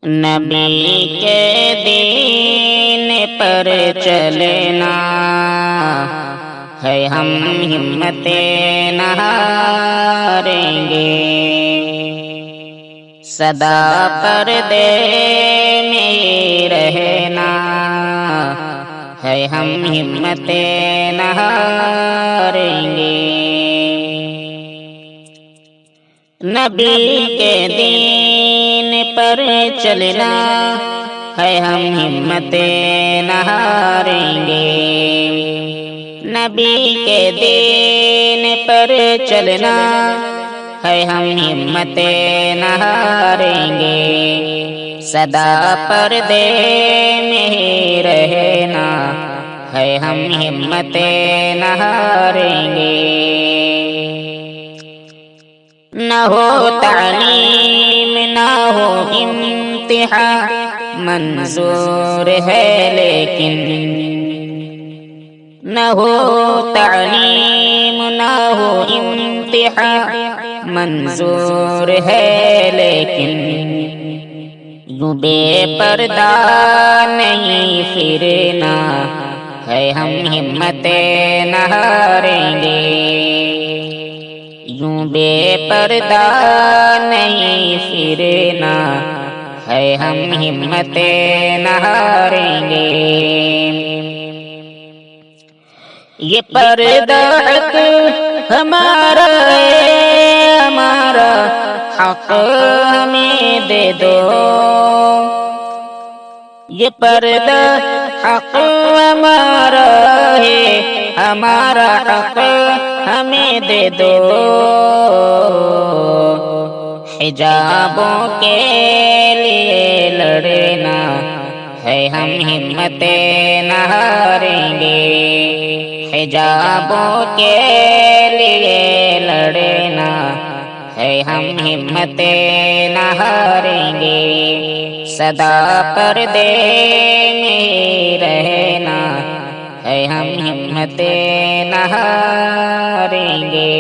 نبی کے دین پر چلنا ہے، ہم ہمت نہ ہاریں گے، سدا پردے میں رہنا ہے، ہم ہمت نہ ہاریں گے۔ نبی کے دین پر چلنا ہے، ہم ہمت نہ ہاریں گے، نبی کے دین پر چلنا ہے، ہم ہمت نہ ہاریں گے، سدا پردے میں رہنا ہے، ہم ہمت نہ ہاریں گے۔ نہ ہو تعلیم نہ ہو امتحان منظور ہے لیکن، نہ ہو تعلیم نہ ہو امتحان منظور ہے لیکن، یوں بے پردہ نہیں پھرنا ہے، ہم ہمت نہ ہاریں گے، یوں بے پردہ نہیں پھرنا ہے، ہم ہمت نہ ہاریں گے۔ یہ پردہ حق ہمارا ہے، ہمارا حق ہمیں دے دو، یہ پردہ حق ہمارا ہے، ہمارا حق ہمیں دے دو، حجابوں کے لیے لڑنا ہے، ہم ہمت نہ ہاریں گے، حجابوں کے لیے لڑنا ہے، ہم ہمت نہ ہاریں گے، سدا پردے میں رہنا ہے، ہم ہمت نہ ہاریں گے۔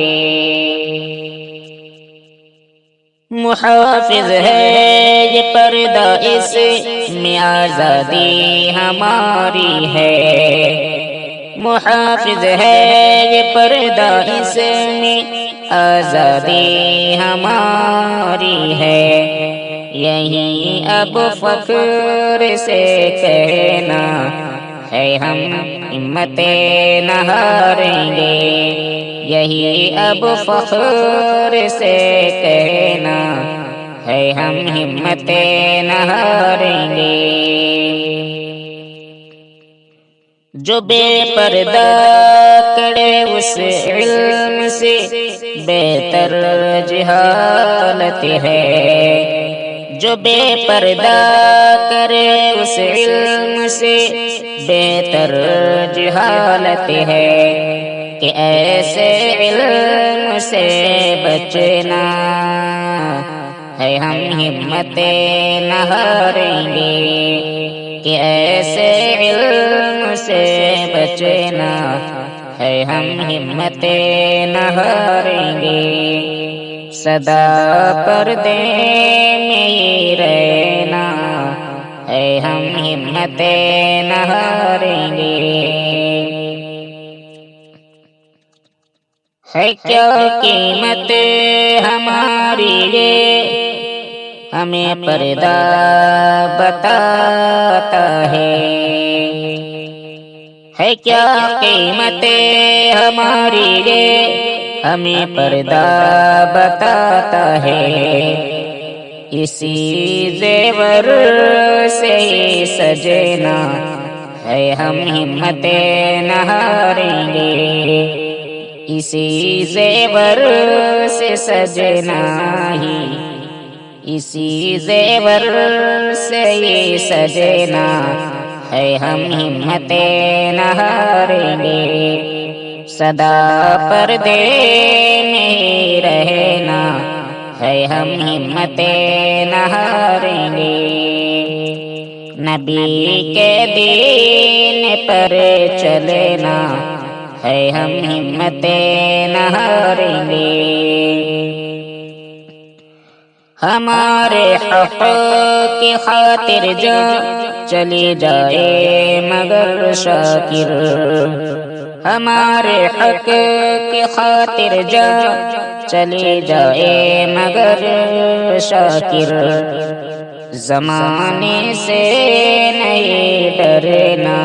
محافظ ہے یہ پردہ، اس میں آزادی ہماری ہے، محافظ ہے یہ پردہ، اس میں آزادی ہماری ہے، یہی اب فخر سے کہنا ہے، ہم ہمت نہ ہاریں گے، یہی اب فخر سے کہنا ہے، ہم ہمت نہ ہاریں گے۔ جو بے پردہ کرے اس علم سے بہتر جہالت ہے، جو بے پردہ کرے اس علم سے بہتر جہالت ہے، کہ ایسے علم سے بچنا ہے، ہم ہمت نہ ہاریں گے، کہ ایسے علم سے بچنا ہے، ہم ہمت نہ ہاریں گے، سدا پردے میں رہنا ہے، ہم ہمت نہ ہاریں گے۔ ہے کیا قیمت ہماری یہ ہمیں پردہ بتاتا ہے کیا قیمت ہماری یہ ہمیں پردہ بتاتا ہے، اسی زیور سے سجنا ہے، ہم ہمت نہ ہاریں گے، اسی زیور سے سجنا ہی، اسی زیور سے یہ سجنا ہے، ہم ہمت نہ ہاریں گے، سدا پردے میں رہنا ہے، ہم ہمت نہ ہاریں گے، نبی کے دین پر چلنا ہے، ہم ہمت نہ ہاریں گے، ہمارے حق کی خاطر جان چلی جائے مگر شاکر، ہمارے حق کی خاطر جان چلی جائے مگر شاکر، زمانے سے نہیں ڈرنا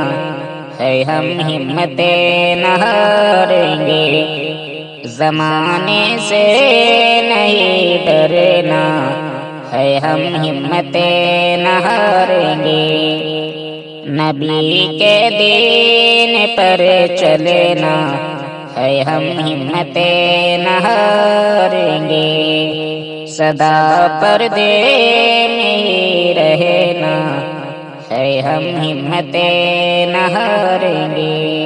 ہے ہم ہمت نہ ہاریں گے، زمانے سے نہیں ڈرنا ہے ہم ہمت نہ ہاریں گے، نبی کے دین پر چلنا ہے ہم ہمت نہ ہاریں گے، سدا پردے میں رہنا ہے ہم ہمت نہ ہاریں گے۔